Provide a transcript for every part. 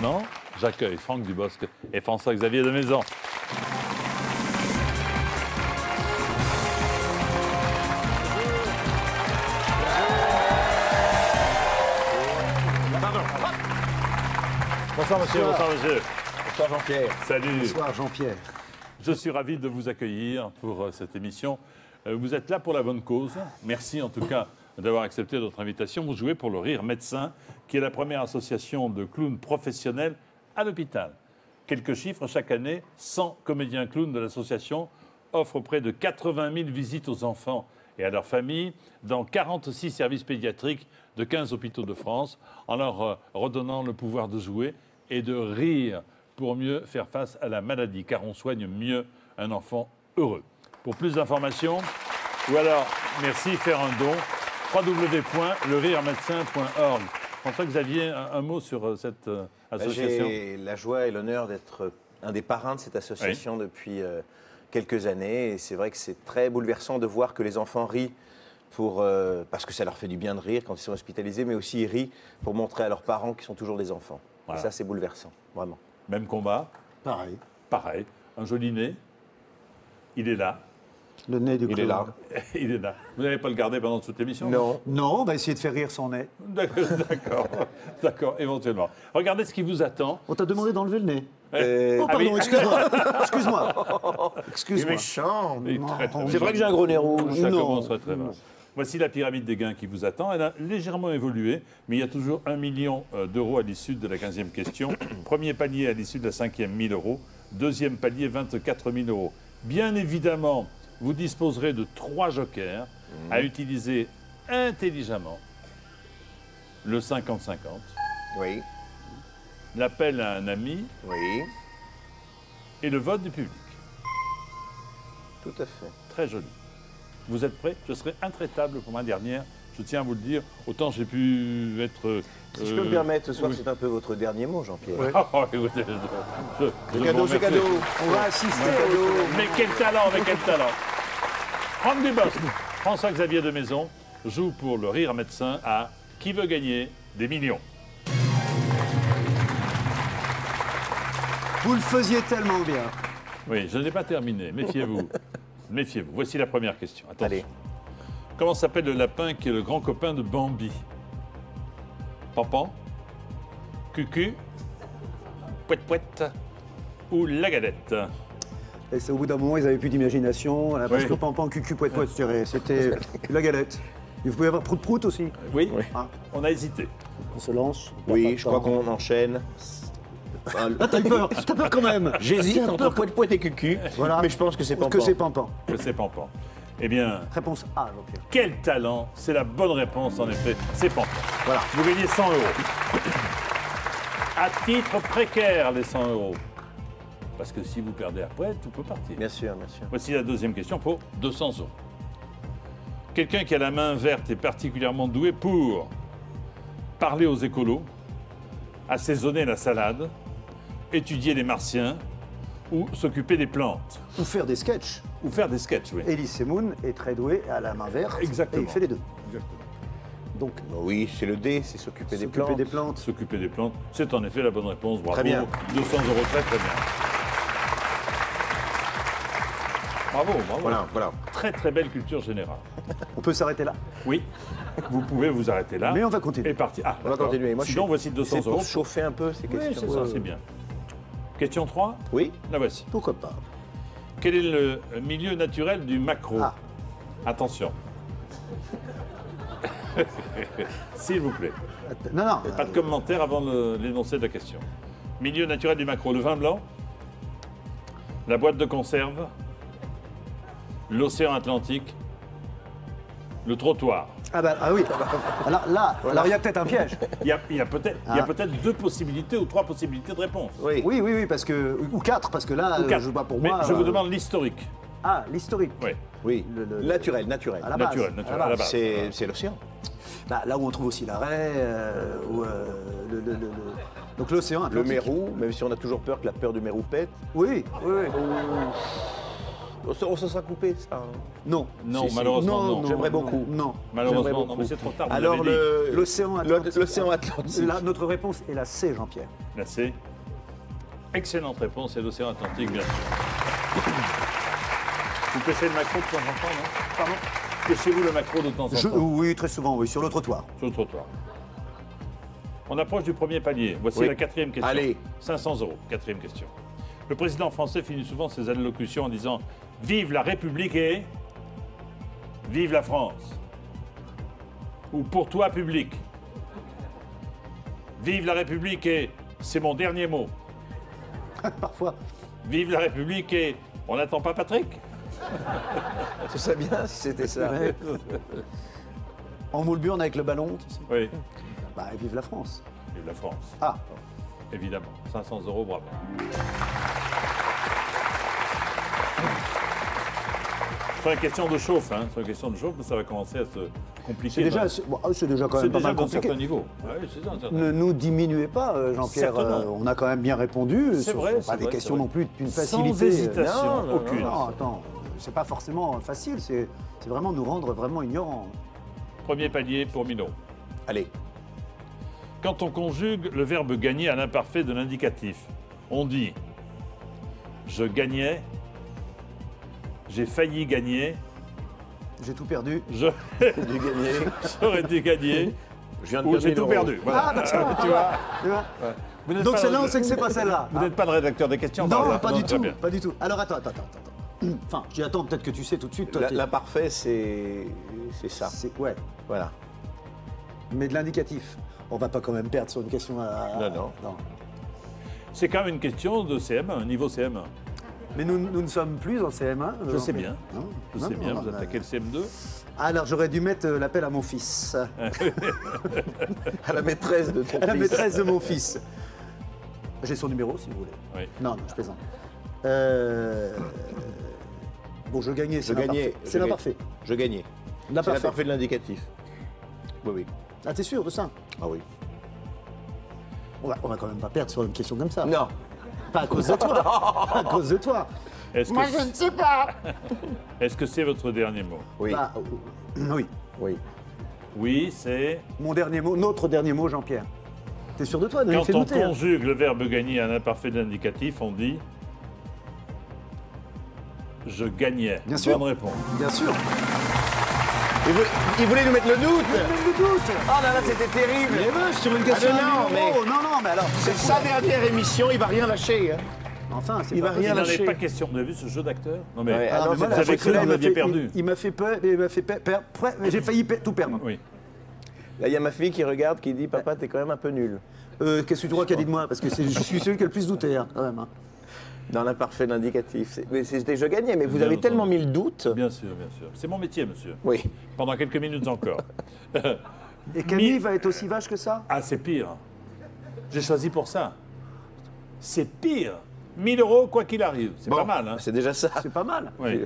Non? J'accueille Franck Dubosc et François-Xavier de Maison. Bonsoir monsieur, bonsoir monsieur. Bonsoir Jean-Pierre. Salut. Bonsoir Jean-Pierre. Je suis ravi de vous accueillir pour cette émission. Vous êtes là pour la bonne cause. Merci en tout cas d'avoir accepté notre invitation. Vous jouez pour le Rire Médecin, qui est la première association de clowns professionnels à l'hôpital. Quelques chiffres, chaque année, 100 comédiens clowns de l'association offrent près de 80 000 visites aux enfants et à leurs familles dans 46 services pédiatriques de 15 hôpitaux de France, en leur redonnant le pouvoir de jouer et de rire pour mieux faire face à la maladie, car on soigne mieux un enfant heureux. Pour plus d'informations, ou alors, merci, faire un don, www.leriremedecin.org. François-Xavier, un mot sur cette association. J'ai la joie et l'honneur d'être un des parrains de cette association depuis quelques années. Et c'est vrai que c'est très bouleversant de voir que les enfants rient parce que ça leur fait du bien de rire quand ils sont hospitalisés, mais aussi ils rient pour montrer à leurs parents qu'ils sont toujours des enfants. Voilà. Et ça, c'est bouleversant, vraiment. Même combat. Pareil. Pareil. Un joli nez. Il est là. Le nez du clown. Il est là. Il est là. Vous n'allez pas le garder pendant toute l'émission? Non. Non, on va essayer de faire rire son nez. D'accord. D'accord, éventuellement. Regardez ce qui vous attend. On t'a demandé d'enlever le nez. Euh, Oh, pardon, oui. excuse-moi. Excuse-moi. Il est Excuse-moi. méchant. Il est très, très C'est vrai que j'ai un gros nez rouge. Ça Non. commencerait très bien. Voici la pyramide des gains qui vous attend. Elle a légèrement évolué, mais il y a toujours 1 million d'euros à l'issue de la 15e question. Premier palier à l'issue de la 5e, 1 000 euros. Deuxième palier, 24 000 euros. Bien évidemment, vous disposerez de 3 jokers à utiliser intelligemment. Le 50-50, Oui, l'appel à un ami oui, et le vote du public. tout à fait. Très joli. Vous êtes prêts? Je serai intraitable pour ma dernière. Je tiens à vous le dire. Autant j'ai pu être... Si je peux me permettre, ce soir, oui. c'est un peu votre dernier mot, Jean-Pierre. Oh, écoutez, C'est je cadeau, vous c'est remercie. cadeau. On va assister. Mais quel talent, mais quel talent. Franck Dubosc, François-Xavier de Maison joue pour le Rire Médecin à Qui veut gagner des millions? Vous le faisiez tellement bien. Oui, je n'ai pas terminé. Méfiez-vous. Méfiez-vous. Voici la première question. Attention. Allez. Comment s'appelle le lapin qui est le grand copain de Bambi? Pampan, Cucu, Pouette-Pouette ou Lagadette? Et c'est au bout d'un moment, ils n'avaient plus d'imagination. Parce Oui. que Pampan, Cucu, Pouette, Pouette, c'était la galette. Et vous pouvez avoir Prout-Prout aussi. Oui, Hein, on a hésité. on se lance. Oui, je crois qu'on enchaîne. Ah, t'as eu peur. T'as peur quand même. J'hésite T'as entre peur Poète et Cucu, Voilà. mais je pense que c'est Parce Pampan. que c'est Pampan. Que c'est Pampan. Eh bien, Réponse A, Jean-Pierre. quel talent! C'est la bonne réponse, en effet. C'est Pampan. Voilà. Vous gagnez 100 euros. À titre précaire, les 100 euros. Parce que si vous perdez après, tout peut partir. Bien sûr, bien sûr. Voici la deuxième question pour 200 euros. Quelqu'un qui a la main verte est particulièrement doué pour parler aux écolos, assaisonner la salade, étudier les martiens ou s'occuper des plantes. Ou faire des sketchs. Ou faire des sketchs, oui. Elie Semoun est très doué à la main verte. Exactement. Et il fait les deux. Exactement. Donc, Bah oui, c'est le D, c'est s'occuper des s'occuper plantes. des plantes. S'occuper des plantes, c'est en effet la bonne réponse. Bravo. Très bien. 200 euros, très très bien. Bravo, bravo. Voilà. Très très belle culture générale. On peut s'arrêter là. Oui, vous pouvez vous arrêter là. Mais on va continuer. Et partir. Ah, On va d'accord. continuer. Moi, Sinon, voici 200 C'est euros. pour chauffer un peu ces Oui, questions. c'est ça, c'est bien. Question 3, Oui. la voici. Pourquoi pas? Quel est le milieu naturel du maquereau? Ah. Attention. S'il vous plaît. Non, non. Pas de commentaire avant l'énoncé de la question. Milieu naturel du maquereau, le vin blanc, la boîte de conserve, l'océan Atlantique, le trottoir. Ah oui. Alors il y a peut-être un piège. Il y a peut-être 2 possibilités ou 3 possibilités de réponse. Oui. Oui, parce que ou 4 parce que là, Ou 4. je vois pour Mais moi. je vous demande l'historique. Ah, l'historique. Oui. Oui. Le- Naturel. À la base. Naturel, à la base. C'est l'océan. Bah, là où on trouve aussi l'arrêt, donc l'océan Le Atlantique. Mérou, même si on a toujours peur que la peur du Mérou pète. Oui. On se sera coupé, ça. Non. Non, Si, si. malheureusement, non. J'aimerais beaucoup. Non. Malheureusement, J'aimerais non, beaucoup. mais c'est trop tard. vous Alors, l'avez dit. L'océan Atlantique. L'océan Atlantique. Là, notre réponse est la C, Jean-Pierre. La C. Excellente réponse, c'est l'océan Atlantique, bien sûr. Vous pêchez le maquereau de temps en temps, non? Pardon Pêchez-vous le maquereau de temps en temps? Oui, très souvent, oui, sur le trottoir. Sur le trottoir. On approche du premier palier. Voici Oui. la quatrième question. Allez. 500 €. Quatrième question. Le président français finit souvent ses allocutions en disant « Vive la République et vive la France » ou « Pour toi, public ». Vive la République et c'est mon dernier mot. Parfois. Vive la République et on n'attend pas Patrick. Ce serait bien si c'était ça. Ouais. En moule burne avec le ballon, tu sais. Oui, Bah, vive la France. vive la France. Ah, Évidemment. 500 €, bravo. C'est une question de chauffe, hein. C'est une question de chauffe, mais ça va commencer à se compliquer. c'est déjà quand C'est même pas déjà mal dans compliqué. certains niveaux. Ouais, c'est ça, un certain- Ne nous diminuez pas, Jean-Pierre. Certainement. On a quand même bien répondu. C'est Ce vrai, sont c'est pas des vrai, questions c'est non vrai. plus d'une Sans facilité. hésitation, Non, aucune. Non, attends. C'est pas forcément facile. C'est vraiment nous rendre vraiment ignorants. Premier palier pour Mino. Allez. Quand on conjugue le verbe gagner à l'imparfait de l'indicatif, on dit je gagnais, j'ai failli gagner, J'ai tout perdu. je- Du gagné. j'aurais dû gagner, Je viens de ou perdre j'ai 1000 tout euros. perdu. Voilà. Ah, bah, ça va. Tu vois, Tu vois vous n'êtes Donc pas celle-là, le- on sait que c'est pas celle-là. Vous n'êtes pas le rédacteur des questions. Non, Barbara. pas du très tout. bien. Pas du tout. Alors attends. Enfin, je dis attends, peut-être que tu sais tout de suite. Toi, t'es- L'imparfait, c'est ça. Ouais. Voilà. Mais de l'indicatif. On va pas quand même perdre sur une question à. Non. C'est quand même une question de CM1, niveau CM1. Mais nous ne sommes plus en CM1. Je sais bien. Non, Je non, sais bien, non, vous non, attaquez le CM2. Alors j'aurais dû mettre l'appel à mon fils. À la maîtresse de ton À la fils. maîtresse de mon fils. J'ai son numéro si vous voulez. Oui. Non, je plaisante. Bon, je gagnais, c'est Je gagnais. l'imparfait. C'est l'imparfait. Je gagnais. C'est L'imparfait. l'imparfait de l'indicatif. Oui, oui. Ah, t'es sûr de ça? Ah oui. On va quand même pas perdre sur une question comme ça. Non. Pas à cause de toi. Pas à cause de toi. Est-ce Moi, que je ne sais pas. est-ce que c'est votre dernier mot? Oui. Bah, oui. Oui. Oui, c'est Mon dernier mot, notre dernier mot, Jean-Pierre. T'es sûr de toi? Il me quand fait on douter. Hein. conjugue le verbe gagner à l'imparfait de l'indicatif, on dit je gagnais. Bien sûr. Bonne réponse. Bien sûr. Il voulait nous mettre le doute. Le doute. Oh là là, c'était terrible. Mais ouais, sur une question non, à 1000 mais- euros. Non, mais alors. C'est sa dernière émission, il va rien lâcher. Hein. Enfin, c'est Il pas va rien Il n'en lâcher. est pas question. Vous avez vu ce jeu d'acteur? Non mais Ouais, Ah, alors, mais moi, c'est- là, vous avez cru que vous aviez perdu. Il m'a fait peur, il m'a fait j'ai failli tout perdre. oui. Là, il y a ma fille qui regarde, qui dit Papa, t'es quand même un peu nul. Qu'est-ce que tu crois qu'elle dit de moi? Parce que je suis celui qui a le plus douté, hein, quand même. Hein. Dans l'imparfait de l'indicatif. C'était je gagnais, mais vous Bien avez entendu. tellement mis le doute. Bien sûr, bien sûr. C'est mon métier, monsieur. Oui. Pendant quelques minutes encore. Et Camille va être aussi vache que ça? Ah, c'est pire. J'ai choisi pour ça. C'est pire. 1000 € quoi qu'il arrive. C'est Bon, pas mal, hein? C'est déjà ça. C'est pas mal. Oui.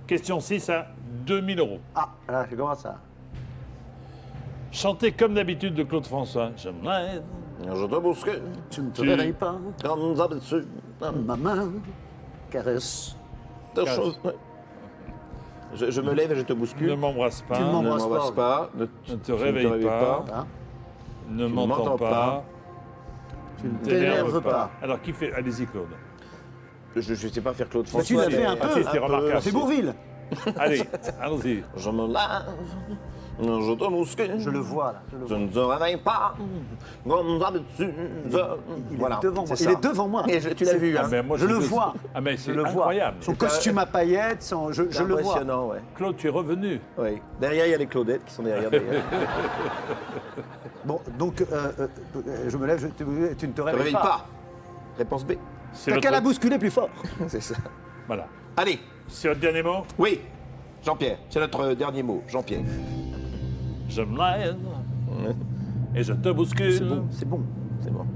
Question 6 à 2000 €. Ah, là, je commence ça. Chantez comme d'habitude de Claude François. Je me lève. Je te busque. Tu ne te Tu- réveilles pas, Comme d'habitude. ma main caresse. Je me lève et je te Ne bouscule. m'embrasse pas. Tu ne Ne m'embrasses m'embrasse pas. Ne te réveille pas. Hein. Ne Tu m'entends m'entends pas. pas. Tu ne T'énerve t'énerves pas. Alors, qui fait? Allez-y, Claude. Je ne sais pas faire Claude Bah, François. tu l'as mais- fait un peu. Ah, si, c'était remarquable. C'est Bourville. Allez, allons-y. Je me lève. Je te bouscule. Je le vois, là. Je le Tu vois. ne te réveilles pas. Comme d'habitude. Il est Voilà, devant moi. c'est Il ça. est devant moi. Et tu l'as vu, hein. Ah, mais moi, Je le vois. Ah, mais Je c'est le vois. incroyable. Son costume à paillettes, je le vois. Impressionnant, ouais. Claude, tu es revenu. Oui. Derrière, il y a les Claudettes qui sont derrière. d'ailleurs. Bon, donc, je me lève, tu ne te Ne te réveilles réveille pas. pas. Réponse B. C'est T'as qu'à la votre... bousculer plus fort. C'est ça. Voilà. Allez, C'est votre dernier mot? oui. Jean-Pierre, c'est notre dernier mot. Jean-Pierre. Je me lève et je te bouscule. C'est bon, c'est bon. C'est bon.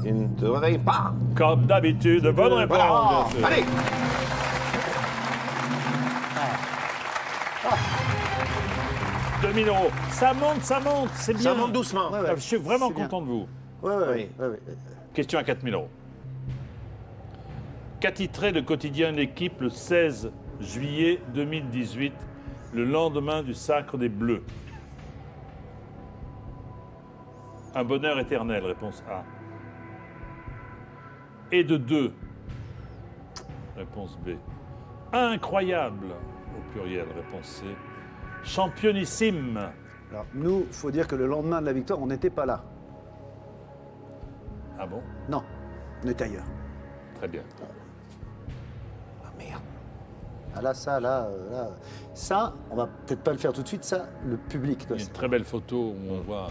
Tu ne te réveilles pas. Comme d'habitude. Bonne réponse. Voilà. bien sûr. Allez. 2000 €. Ça monte, c'est bien. Ça monte doucement. Ouais, ouais. Ah, je suis vraiment C'est bien. content de vous. Ouais, ouais, Oui. ouais, ouais. Question à 4000 €. Qu'a titré le quotidien L'Équipe le 16 juillet 2018, le lendemain du sacre des Bleus? Un bonheur éternel, réponse A. Et de 2, réponse B. Incroyable, au pluriel, réponse C. Championissime. Alors, nous, il faut dire que le lendemain de la victoire, on n'était pas là. Ah bon? Non, on était ailleurs. Très bien. Ah merde. Ah là, ça, on va peut-être pas le faire tout de suite, ça, le public Il doit y a une très belle photo où on voit...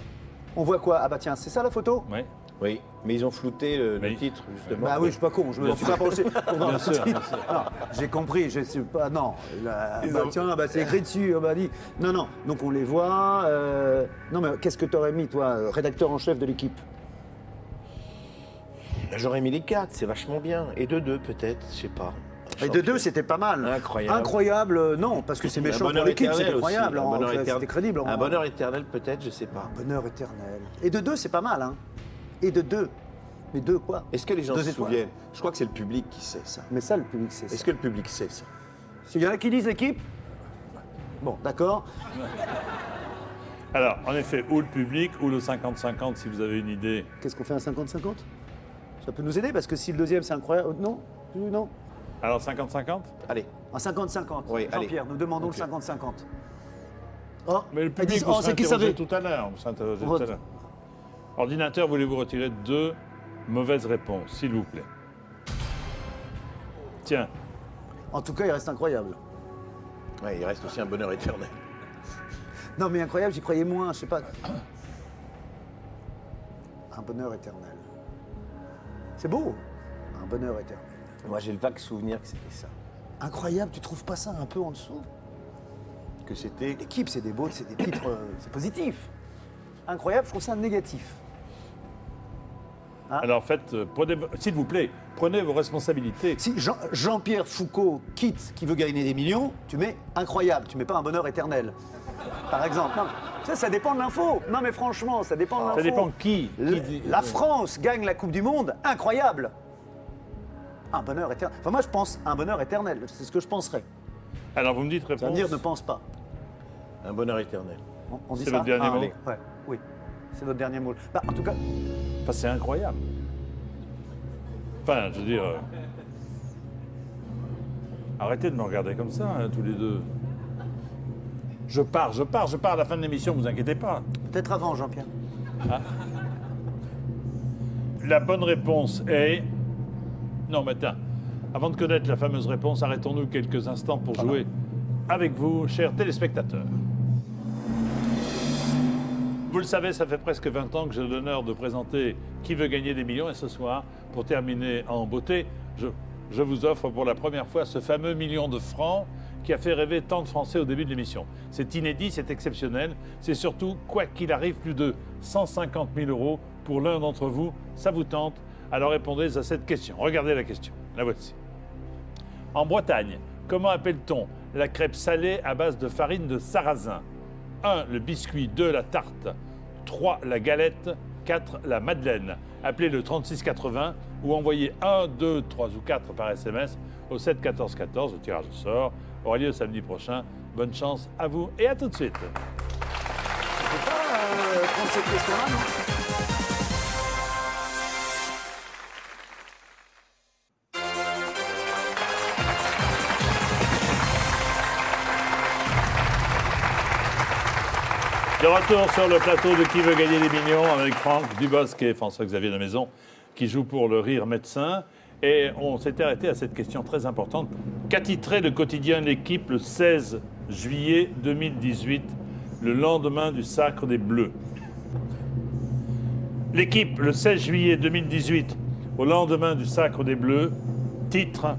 On voit quoi? Ah bah tiens, c'est ça la photo? Ouais. Oui, mais ils ont flouté le Oui. titre, justement. Bah oui, je suis pas con, je me suis pas penché. Bien sûr, bien sûr. J'ai compris, je suis pas. Non. Là, Ils bah, ont- tiens, bah, c'est écrit dessus, on m'a dit. Non, non. Donc on les voit. Non, mais qu'est-ce que t'aurais mis, toi, rédacteur en chef de l'équipe? J'aurais mis les 4, c'est vachement bien. Et de 2, peut-être, je sais pas. Et de 2, c'était pas mal. Incroyable. Incroyable, non, parce que c'est méchant pour l'équipe, c'est incroyable. C'était crédible. Un bonheur éternel, peut-être, je sais pas. Un bonheur éternel. Et de 2, c'est pas mal, hein. Et de 2. Mais 2 quoi? Est-ce que les gens 2 se étoiles. souviennent? Je crois que c'est le public qui sait ça. Mais ça, le public, c'est Est-ce ça. que le public sait ça? S'il y en a qui disent l'équipe? Bon, d'accord. Alors, en effet, ou le public, ou le 50-50, si vous avez une idée. Qu'est-ce qu'on fait, un 50-50? Ça peut nous aider, parce que si le deuxième, c'est incroyable. Non? Non? Alors, 50-50? Allez, Un 50-50. Oui, allez. Jean-Pierre, nous demandons Ok. le 50-50. Oh, Mais le ils public, disent, vous oh, serez c'est qui interrogé savait? tout à l'heure. Vous serez interrogé On tout à vote. l'heure. Ordinateur, voulez-vous retirer 2 mauvaises réponses, s'il vous plaît? Tiens, En tout cas, il reste incroyable. ouais, il reste aussi un bonheur éternel. Non, mais incroyable, j'y croyais moins, je sais pas. Un bonheur éternel. C'est beau, un bonheur éternel. Moi, j'ai le vague souvenir que c'était ça. Incroyable, tu trouves pas ça un peu en dessous? Que c'était... L'équipe, c'est des beaux, c'est des titres, c'est positif. Incroyable, je trouve ça négatif. alors faites, s'il vous plaît, prenez vos responsabilités. Si Jean-Pierre Foucault quitte qui veut gagner des millions, tu mets incroyable, tu mets pas un bonheur éternel. Par exemple. Non, ça dépend de l'info. Non, mais franchement, ça dépend de l'info. Ça dépend qui. La France gagne la Coupe du Monde, incroyable. Un bonheur éternel. Enfin, moi, je pense un bonheur éternel. C'est ce que je penserais. Alors, vous me dites Ça veut réponse. dire ne pense pas. Un bonheur éternel. On dit C'est ça. votre dernier mot allez. Ouais, oui. C'est notre dernier mot. Bah, en tout cas, Enfin, c'est incroyable. Enfin, je veux dire... Arrêtez de me regarder comme ça, hein, tous les deux. Je pars à la fin de l'émission, vous inquiétez pas. peut-être avant, Jean-Pierre. La bonne réponse est... Non, mais attends. Avant de connaître la fameuse réponse, arrêtons-nous quelques instants pour jouer avec vous, chers téléspectateurs. Vous le savez, ça fait presque 20 ans que j'ai l'honneur de présenter Qui veut gagner des millions. Et ce soir, pour terminer en beauté, je vous offre pour la première fois ce fameux million de francs qui a fait rêver tant de Français au début de l'émission. C'est inédit, c'est exceptionnel. C'est surtout, quoi qu'il arrive, plus de 150 000 € pour l'un d'entre vous. Ça vous tente? Alors répondez à cette question. Regardez la question. La voici. En Bretagne, comment appelle-t-on la crêpe salée à base de farine de sarrasin? 1. Le biscuit. 2. La tarte. 3. La galette. 4. La madeleine. Appelez le 3680 ou envoyez 1, 2, 3 ou 4 par SMS au 7 14 14. Le tirage au sort aura lieu samedi prochain. Bonne chance à vous et à tout de suite. On peut pas prendre cette question-là, non? De retour sur le plateau de Qui veut gagner des millions avec Franck Dubosc et François-Xavier Lemaison qui jouent pour le rire médecin. Et on s'était arrêté à cette question très importante. Qu'a titré le quotidien L'Équipe le 16 juillet 2018, le lendemain du sacre des Bleus? L'Équipe, le 16 juillet 2018, au lendemain du sacre des Bleus, titre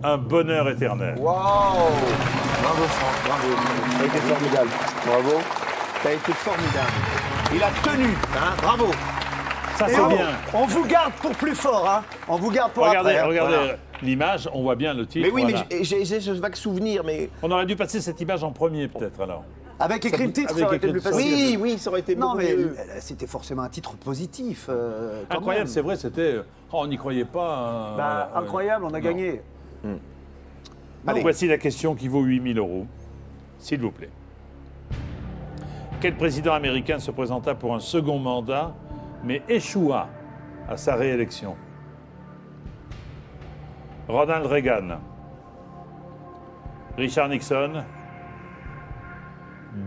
Un bonheur éternel. Waouh! Bravo Franck, bravo. T'as été formidable. Bravo. T'as été formidable. Il a tenu, hein, bravo. Ça, Et c'est on, bien. on vous garde pour plus fort, hein. On vous garde pour Regardez, après. hein. regardez Voilà. l'image, on voit bien le titre. Mais oui, voilà. mais j'ai ce vague souvenir, mais On aurait dû passer cette image en premier, peut-être, alors. Avec écrit le titre, avec ça aurait été écrit plus le facile. Oui, oui, ça aurait été Non, beaucoup mais mieux. c'était forcément un titre positif. quand Incroyable, même. c'est vrai, c'était. Oh, on n'y croyait pas. Bah, voilà. incroyable, on a Non. gagné. Allez, voici la question qui vaut 8 000 euros, s'il vous plaît. Quel président américain se présenta pour un second mandat, mais échoua à sa réélection? Ronald Reagan, Richard Nixon,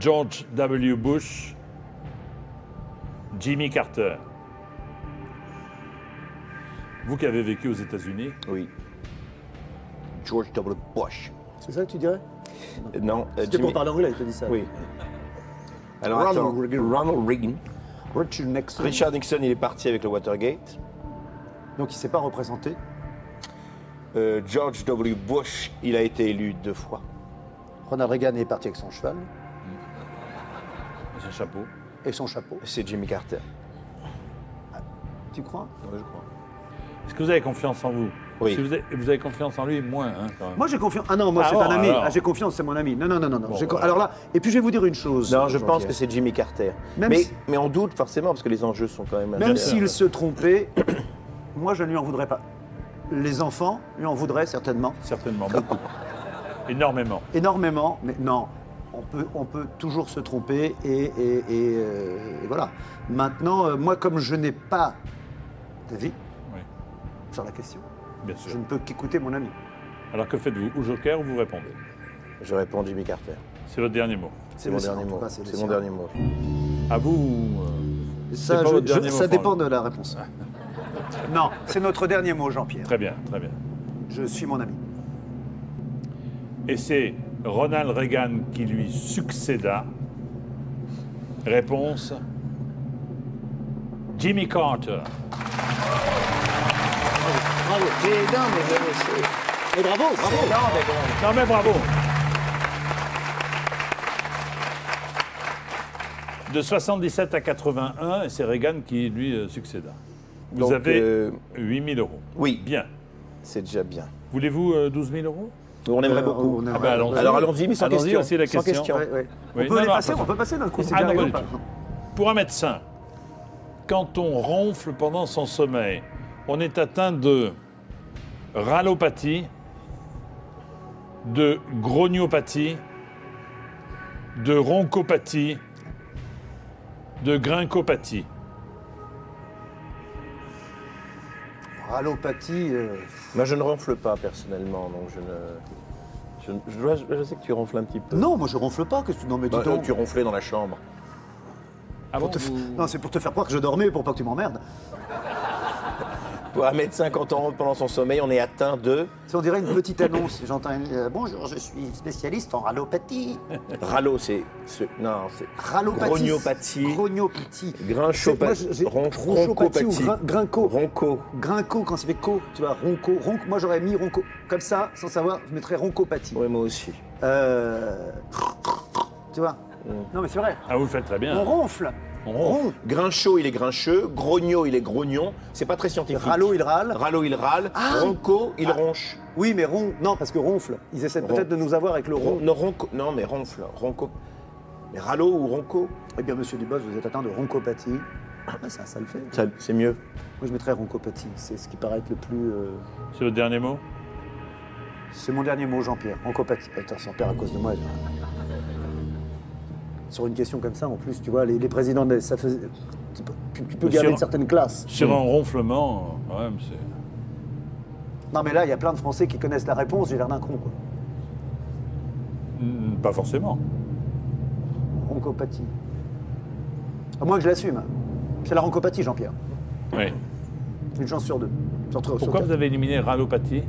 George W. Bush, Jimmy Carter. Vous qui avez vécu aux États-Unis, Oui. George W. Bush. C'est ça que tu dirais? Non, C'était pour parler anglais, il te dit ça. Oui. Alors Ronald attends, Reagan. Ronald Reagan. Richard Nixon. Richard Nixon, il est parti avec le Watergate. Donc il ne s'est pas représenté. George W. Bush, il a été élu 2 fois. Ronald Reagan est parti avec son cheval son chapeau. et son chapeau. C'est Jimmy Carter. Tu crois? Oui, je crois. Est-ce que vous avez confiance en vous? Oui. Si vous avez confiance en lui, moins, hein, quand même. Moi j'ai confiance. Ah non, moi Ah c'est bon, un ami. alors. Ah, j'ai confiance, c'est mon ami. Non, non, non, non. non. Bon, J'ai voilà. Alors là, et puis je vais vous dire une chose. Non, je pense Jean-Pierre. que c'est Jimmy Carter. Même Mais, si- mais on doute forcément parce que les enjeux sont quand même... Même assez- s'il se trompait, moi je ne lui en voudrais pas. Les enfants lui en voudraient certainement. Certainement, beaucoup. Énormément. Énormément, mais non. On peut toujours se tromper et voilà. Maintenant, moi comme je n'ai pas d'avis Oui, sur la question, bien sûr. je ne peux qu'écouter mon ami. Alors que faites-vous? Au joker ou vous répondez? Je réponds Jimmy Carter. C'est votre dernier mot. C'est le mon sien, dernier en tout mot. cas, c'est le C'est mon sien. dernier mot. À vous. Ça, pas votre dernier mot, ça dépend Franck. de la réponse. Non, c'est notre dernier mot, Jean-Pierre. Très bien, très bien. Je suis mon ami. Et c'est Ronald Reagan qui lui succéda. Réponse Jimmy Carter. Bravo. Non, mais Et bravo, bravo. Non mais bravo. De 77 à 81, et c'est Reagan qui lui succéda. Vous Donc, avez 8 000 euros. oui, Bien. c'est déjà bien. Voulez-vous 12 000 euros? On aimerait beaucoup. on aimerait- Ah ben, allons-y. Alors allons-y, mais sans Allons-y, question. aussi la Sans question. Ouais, ouais. Oui, On peut non, les non, passer, pas- on peut passer d'un coup. C'est Ah, déjà non, rigolo, pas du pas tout. Pour un médecin, quand on ronfle pendant son sommeil, on est atteint de rhallopathie, de grognopathie, de roncopathie, de grincopathie. Rhallopathie. Moi, je ne ronfle pas personnellement, donc je sais que tu ronfles un petit peu. Non, moi je ronfle pas. Que tu... Non, mais dis Bah, donc. tu ronflais dans la chambre. Ah bon, Non, c'est pour te faire croire que je dormais pour pas que tu m'emmerdes. Pour un médecin, quand on ronfle pendant son sommeil, on est atteint de On dirait une petite annonce. J'entends bonjour, je suis spécialiste en rhallopathie. rallo, c'est Rhallopathie. Grognopathie. Grognopathie. Grinchopathie. Moi, j'ai Roncopathie. ou grinco. Ronco. Grinco quand c'est fait co, tu vois, ronco. Moi j'aurais mis ronco. Comme ça, sans savoir, je mettrais roncopathie. Oui, moi aussi. Tu vois. Non mais c'est vrai. Ah, vous le faites très bien. On ronfle. On ronfle. Grinchot, il est grincheux. Grogno, il est grognon. C'est pas très scientifique. Râlo, il râle. Râlo, il râle. Ah. Ronco, il ronche. Oui, mais non, parce que ronfle. Ils essaient peut-être de nous avoir avec le ron. Non, mais ronfle. Ronco. Mais râlo ou ronco, Eh bien, monsieur Dubos, vous êtes atteint de roncopathie. Ah, ça le fait. c'est mieux. Moi, je mettrais roncopathie. C'est ce qui paraît être le plus. C'est votre dernier mot? C'est mon dernier mot, Jean-Pierre. Roncopathie. Attends, sans père à cause de moi. Sur une question comme ça, en plus, tu vois, les présidents, ça faisait. Tu peux Mais garder sur- une certaine classe. Sur un ronflement, quand même, c'est... Non, mais là, il y a plein de Français qui connaissent la réponse. J'ai l'air d'un con, quoi. Pas forcément. Roncopathie. À moins que je l'assume. C'est la roncopathie, Jean-Pierre. Oui. Une chance sur deux. Sur trois- sur Pourquoi quatre. vous avez éliminé rhallopathie?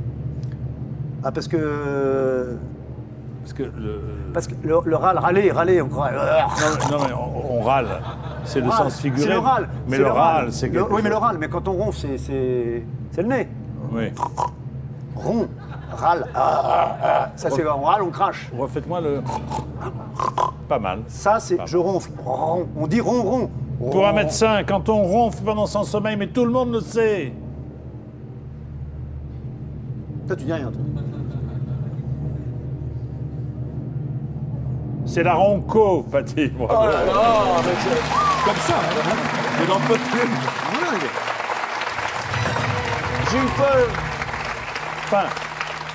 Ah, parce que. Parce que Le râler, on croit. Non, mais on râle. C'est le Râle, sens figuré. C'est le râle. Mais c'est le râle, c'est Le- quelque Oui, mais le chose. râle, mais quand on ronfle, c'est le nez. Oui. Rond, râle. Ça, c'est on râle, on crache. Refaites-moi le... Pas mal. Ça, c'est je ronfle. Ron. On dit ron. Pour un médecin, quand on ronfle pendant son sommeil, mais tout le monde le sait. Toi, tu dis rien, toi. C'est la ronco, Patty. Bravo. Oh là là, comme ça, je n'en peux plus. Dingue. J'ai eu peur. Enfin,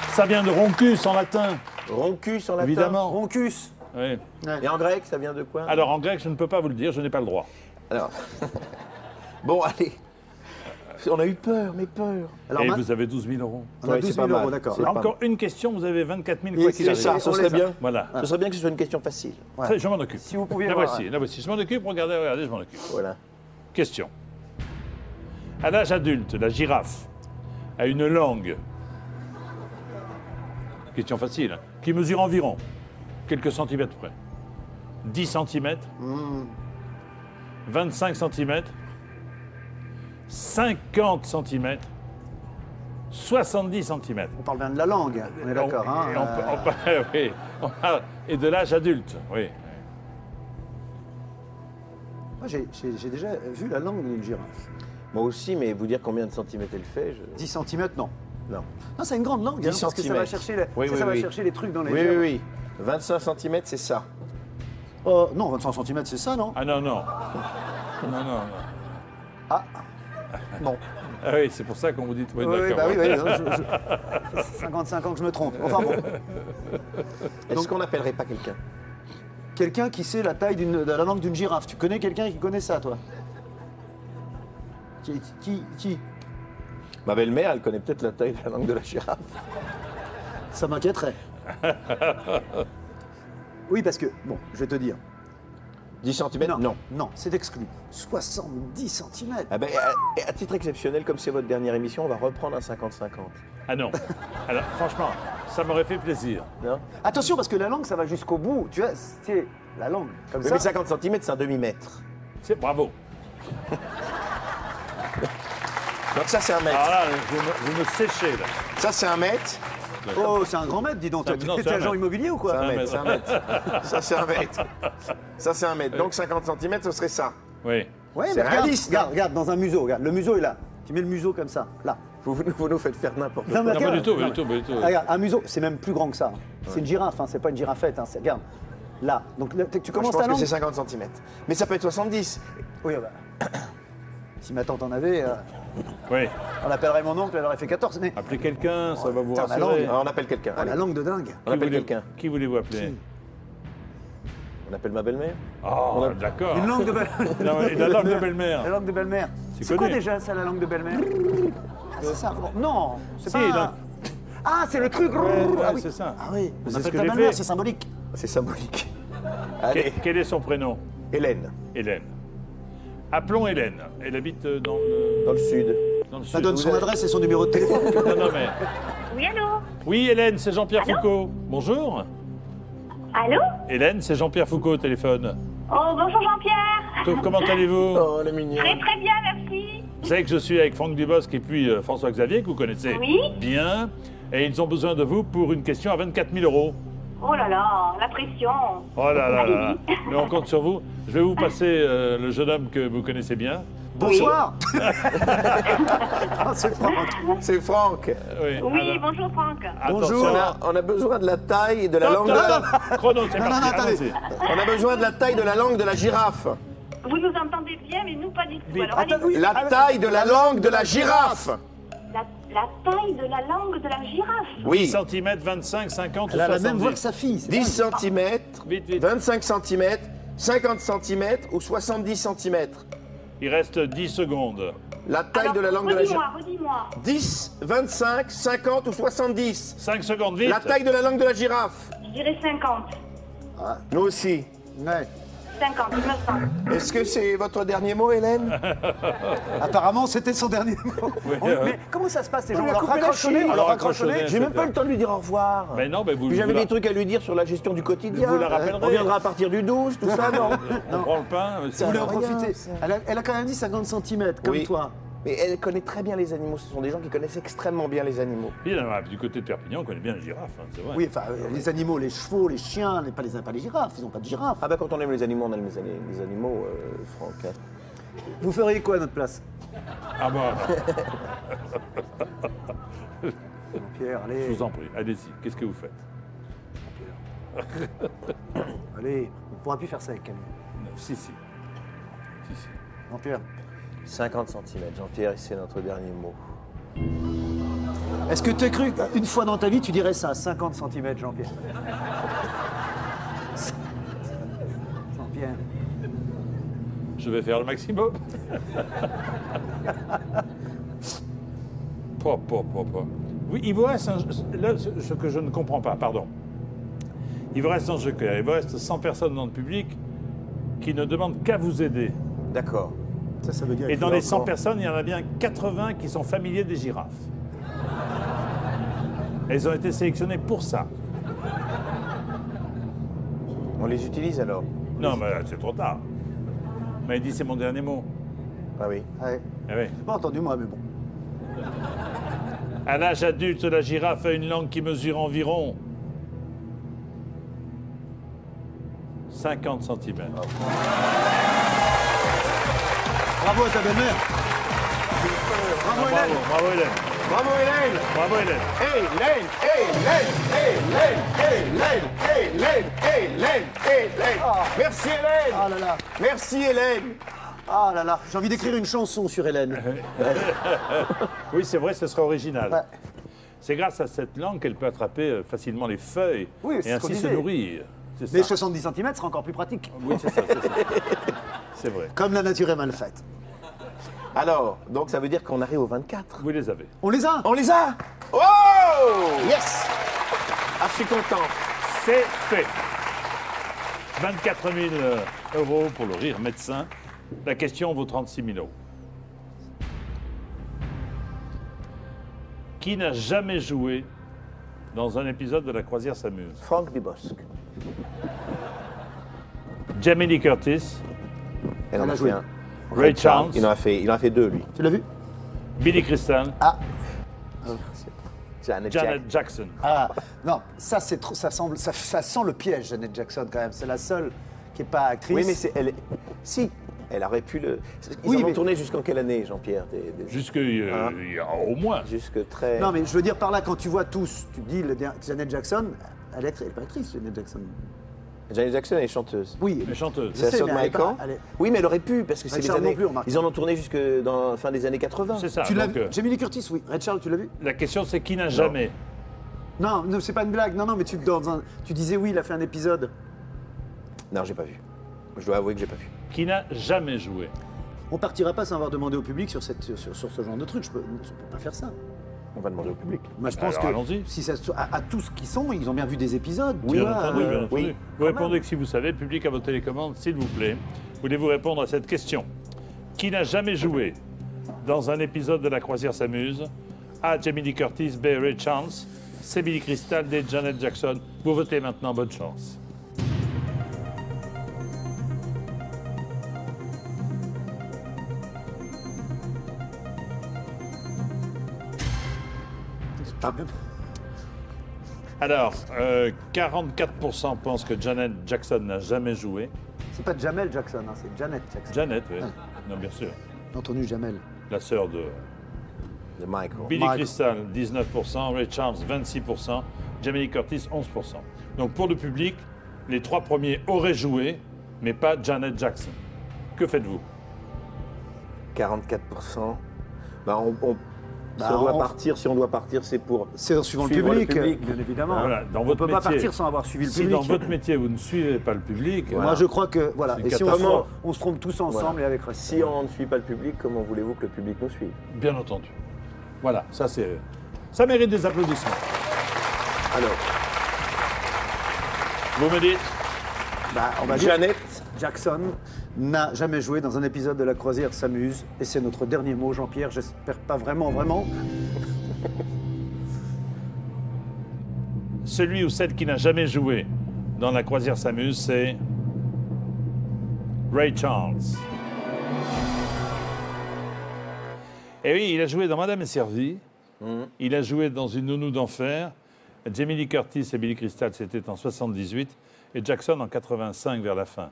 ça vient de roncus en latin, Roncus en latin. évidemment. Roncus. Oui. Et en grec, ça vient de quoi? Alors, en grec, je ne peux pas vous le dire, je n'ai pas le droit. Alors. Bon, allez. On a eu peur, mais peur. Alors, Et ma- vous avez 12 000 euros. on a Ouais, 12 c'est 000 pas mal. euros, d'accord. C'est pas Encore une question, vous avez 24 000 Et quoi qu'il c'est arrive. Ça, ce on serait laisse bien. Voilà. Ce serait bien que ce soit une question facile. Ouais. Très, je m'en occupe. Si vous pouviez La voir. voici, la voici. Je m'en occupe, regardez, regardez, je m'en occupe. Voilà. Question. À l'âge adulte, la girafe a une langue, question facile, hein, qui mesure environ quelques centimètres près. 10 cm, 25 cm, 50 cm, 70 cm. On parle bien de la langue, on est d'accord. Hein, Oui, et de l'âge adulte, oui. Moi, j'ai déjà vu la langue d'une girafe. Moi aussi, mais vous dire combien de centimètres elle fait, je... 10 cm, non. Non. Non, c'est une grande langue, 10 hein, parce que ça va centimètres. chercher, les, Oui, ça, oui, ça va oui. chercher les trucs dans les Oui, yeux. oui, oui. 25 cm, c'est ça. Non, 25 cm, c'est ça, non? Ah non, non. Non, non, non. Ah, bon. Ah oui, c'est pour ça qu'on vous dit... Oui, Oui, d'accord. bah oui, oui. 55 ans que je me trompe. Enfin bon. Est-ce qu'on n'appellerait pas quelqu'un? Quelqu'un qui sait la taille de la langue d'une girafe. Tu connais quelqu'un qui connaît ça, toi? Qui? Ma belle-mère, elle connaît peut-être la taille de la langue de la girafe. Ça m'inquiéterait. Oui, parce que, bon, je vais te dire. 10 cm? Non. Non, c'est exclu. 70 cm. Ah ben, à titre exceptionnel, comme c'est votre dernière émission, on va reprendre un 50-50. Ah non. Alors, franchement, ça m'aurait fait plaisir. Non? Attention, parce que la langue, ça va jusqu'au bout. Tu vois, c'est la langue, comme Oui, ça. mais 50 cm, c'est un demi-mètre. C'est bravo. Donc ça, c'est un mètre. Alors là, vous me séchez, là. Ça, c'est un mètre. Oh, c'est un grand mètre, dis donc. Non, c'est T'es un agent mètre. immobilier ou C'est quoi? un mètre, c'est un mètre. Ça, c'est un mètre. Ça, c'est un mètre. Donc 50 cm, ce serait ça. Oui. Ouais, C'est mais regarde, réaliste, hein. regarde, dans un museau, regarde. Le museau est là. Tu mets le museau comme ça, là. Vous nous faites faire n'importe Non, quoi. mais Non, pas regarde. du tout, pas Non, du tout, pas du tout. Regarde, un museau, c'est même plus grand que ça. C'est une girafe, hein, c'est pas une girafette. Hein, regarde, là. Donc là, tu Moi, je commences pense ta que langue. c'est 50 cm. Mais ça peut être 70. Oui, bah. Si ma tante en avait, Oui. on appellerait mon oncle, elle aurait fait 14. Mais Appelez quelqu'un, ça va vous putain, la rassurer. langue. Ah, on appelle quelqu'un. ah, Allez. la langue de dingue. On appelle voulez- quelqu'un. Qui voulez-vous appeler? On appelle ma belle-mère. Oh, d'accord. Une langue de belle. Non, mais la langue de La belle-mère. langue de belle-mère. C'est C'est quoi connu. déjà ça, la langue de belle-mère? Ah, c'est ça. Bon, non, c'est Si, pas. là. Ah, c'est le truc. Ouais, ah oui. c'est ça. Ah oui. On C'est ce appelle que ta j'ai belle-mère, fait. c'est symbolique. C'est symbolique. Allez, Quel est son prénom? Hélène, Hélène. Appelons Hélène. Elle habite dans dans le sud. le Ça sud. donne son adresse et son numéro de téléphone. Non, non, mais... Oui, allô? Oui, Hélène, c'est Jean-Pierre Foucault. Bonjour. Allô? Hélène, c'est Jean-Pierre Foucault au téléphone. Oh, bonjour Jean-Pierre. Comment allez-vous? Oh, elle est mignonne. Très très bien, merci. Vous savez que je suis avec Franck Dubosc et puis François Xavier, que vous connaissez Oui. bien. Et ils ont besoin de vous pour une question à 24 000 euros. Oh là là, la pression. Oh là là là. Allez-y. Mais on compte sur vous. Je vais vous passer le jeune homme que vous connaissez bien. Bonsoir. Ah, c'est Franck. C'est Franck. Oui, Oui, bonjour Franck. Bonjour. On a besoin de la taille et de la langue de la... Chrono, c'est Non, non, parti. non, attendez. allons-y. On a besoin de la taille de la langue de la girafe. Vous nous entendez bien, mais nous pas du tout. Vite. Alors, Attends, allez-y. oui. La taille de la langue de la girafe. La taille de la langue de la girafe. 10 Oui. cm, 25, 50 ou Elle a la 70. même voix que sa fille. c'est 10 cm, Vite, vite. 25 cm, 50 cm ou 70 cm. Il reste 10 secondes. La taille Alors, de la langue de la girafe. redis-moi. 10, 25, 50 ou 70. 5 secondes, vite. La taille de la langue de la girafe. Je dirais 50. Nous aussi. Ouais. 50, il me semble. Est-ce que c'est votre dernier mot, Hélène? Apparemment, c'était son dernier mot. Mais comment ça se passe, les gens? On On lui a leur coupé la raccroche au nez, chine. on leur Alors, raccroche au nez. raccroche au J'ai nez. même pas eu le temps de lui dire au revoir. Mais non, mais vous, Puis vous j'avais la- des trucs à lui dire sur la gestion du quotidien. Vous la rappellerez. On viendra à partir du 12, tout ça, non? on prend le pain. Vous c'est- voulez en rien, profiter. ça. Elle a quand même dit 50 cm, comme Oui. toi. Mais elle connaît très bien les animaux. Ce sont des gens qui connaissent extrêmement bien les animaux. Puis, là, du côté de Perpignan, on connaît bien les girafes, hein, c'est vrai. Oui, enfin, les animaux, les chevaux, les chiens, pas les girafes, ils n'ont pas de girafes. Ah bah quand on aime les animaux, on aime les animaux, Franck. hein. Vous feriez quoi à notre place? Ah bah, Pierre, allez. je vous en prie, allez-y. Qu'est-ce que vous faites? Allez, on ne pourra plus faire ça avec Camille. Si, si. Jean-Pierre. 50 cm. Jean-Pierre, c'est notre dernier mot. Est-ce que tu as cru qu'une fois dans ta vie, tu dirais ça, 50 cm, Jean-Pierre? Jean-Pierre. Je vais faire le maximum. Pas. Oui, il vous reste là, ce que je ne comprends pas, pardon. Il vous reste un joker. Il vous reste 100 personnes dans le public qui ne demandent qu'à vous aider. D'accord. Ça veut dire. Et dans les 100 personnes, il y en a bien 80 qui sont familiers des girafes. Elles ont été sélectionnées pour ça. On les utilise alors? Non, mais c'est trop tard. Mais il dit c'est mon dernier mot. Ah oui. Ouais. Eh oui. J'ai pas entendu moi, mais bon. À l'âge adulte, la girafe a une langue qui mesure environ 50 cm. Bravo à ta belle-mère. Bravo Hélène. Bravo Hélène. Bravo Hélène! Bravo Hélène. Hélène! Merci Hélène! Ah là là. Merci Hélène! Ah là là. J'ai envie d'écrire une chanson sur Hélène. Oui, c'est vrai, ce serait original. Ouais. C'est grâce à cette langue qu'elle peut attraper facilement les feuilles Oui, c'est et ce qu'on ainsi se disait. nourrir. C'est Mais ça. 70 cm sera encore plus pratique. Oui, c'est ça, c'est ça. C'est vrai. Comme la nature est mal faite. Alors, donc ça veut dire qu'on arrive au 24. Vous les avez. On les a. On les a! Oh! Yes. Ah, je suis content. C'est fait. 24 000 € pour le rire médecin. La question vaut 36 000 €. Qui n'a jamais joué dans un épisode de La Croisière s'amuse? Franck Dubosc. Jamie Lee Curtis, Elle en a a joué. fait un. Ray Charles, Il en a fait deux, lui. Tu l'as vu? Billy Crystal, Ah. Janet Janet Jackson. Ah. Non, ça c'est trop. Ça sent le piège, Janet Jackson quand même. C'est la seule qui est pas actrice. Oui, mais si, elle aurait pu le... Ils Oui, en ont mais- tourné jusqu'en quelle année, Jean-Pierre? Jusque, il y a au moins. Jusque très... Non, mais je veux dire par là, quand tu vois tous, tu te dis Janet Jackson, elle est pas actrice, Janet Jackson. Janet Jackson, elle est chanteuse. Oui. Les chanteuses. Je C'est la sais, sœur de mais elle est pas- Maëkan. elle est- Oui, mais elle aurait pu, parce que c'est les Richard non années... plus, remarque. Ils en ont tourné jusque dans la fin des années 80. C'est ça. Tu l'as donc, vu? Jamie Lee Curtis, oui. Red Charles, tu l'as vu? la question, c'est qui n'a jamais. Non, non, c'est pas une blague. Non, non, mais tu disais oui, il a fait un épisode. Non, j'ai pas vu. Je dois avouer que j'ai pas vu. Qui n'a jamais joué. On partira pas sans avoir demandé au public sur ce genre de truc. On peut pas faire ça. On va demander au public. Moi, je pense Alors, allons-y. que si ça, à tous qui sont, ils ont bien vu des épisodes. tu Bien vois, entendu, bien entendu. oui, Vous répondez que si vous savez, le public à vos télécommandes, s'il vous plaît. Voulez-vous répondre à cette question? Qui n'a jamais joué dans un épisode de La Croisière s'amuse? A. Jamie Lee Curtis, B. Ray Charles, C. Billy Crystal, D. Janet Jackson. Vous votez maintenant, bonne chance. Ah, même. Alors, 44% pensent que Janet Jackson n'a jamais joué. C'est pas Jamel Jackson, hein, c'est Janet Jackson. Janet, oui. Non, bien sûr. J'ai entendu Jamel. La sœur de De Michael. Billy Michael. Crystal, 19%, Ray Charles, 26%, Jamie Lee Curtis, 11%. Donc pour le public, les trois premiers auraient joué, mais pas Janet Jackson. Que faites-vous? 44%. Bah, Bah, si on doit partir, c'est pour... C'est en suivant Suivre le le public, public. bien évidemment. Voilà, dans On votre peut pas métier. partir sans avoir suivi le Si public. dans votre métier, vous ne suivez pas le public, Moi, je crois que voilà. C'est Et si catastrophe. on se trompe tous ensemble Voilà. et avec respect. Si on ne suit pas le public, comment voulez-vous que le public nous suive? bien entendu. Voilà, ça c'est... Ça mérite des applaudissements. Alors, Vous me dites? Bah, on va dire Janet, Jackson n'a jamais joué dans un épisode de La Croisière s'amuse. Et c'est notre dernier mot, Jean-Pierre. J'espère pas vraiment. Celui ou celle qui n'a jamais joué dans La Croisière s'amuse, c'est Ray Charles. Et oui, il a joué dans Madame est servie. Il a joué dans Une nounou d'enfer. Jamie Lee Curtis et Billy Crystal, c'était en 78. Et Jackson en 85 vers la fin.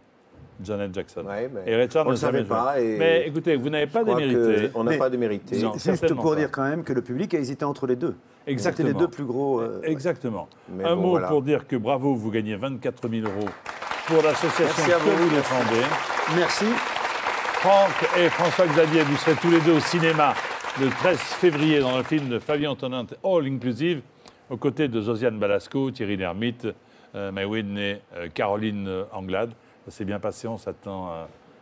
Janet Jackson. Ouais, mais et Ray Charles on n'a le savait jamais joué. pas et Mais écoutez, vous n'avez pas je crois démérité. qu'on n'a Mais- pas démérité. Non. Juste certainement pour pas. dire quand même que le public a hésité entre les deux. Exactement. C'était les deux plus gros. Exactement. Mais Un bon, mot voilà. pour dire que bravo, vous gagnez 24 000 € pour l'association Merci à que vous. vous défendez. Merci. Franck et François-Xavier, vous serez tous les deux au cinéma le 13 février dans le film de Fabien Antonin, All Inclusive, aux côtés de Josiane Balasco, Thierry Lhermitte, Maïwen et Caroline Anglade. Ça s'est bien passé, on s'attend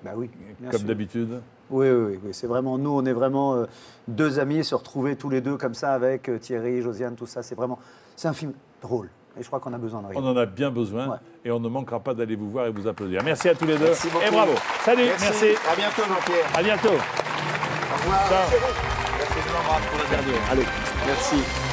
Bah oui, bien comme sûr. d'habitude. Oui. C'est vraiment nous, on est vraiment deux amis, se retrouver tous les deux comme ça avec Thierry, Josiane, tout ça. C'est un film drôle. Et je crois qu'on a besoin de rire. On en a bien besoin Ouais. et on ne manquera pas d'aller vous voir et vous applaudir. Merci à tous les deux Merci beaucoup. et bravo. Salut, merci. À bientôt, Jean-Pierre. À bientôt. Au revoir. Ciao. Merci de m'embrasser pour le dernier. Allez. Merci.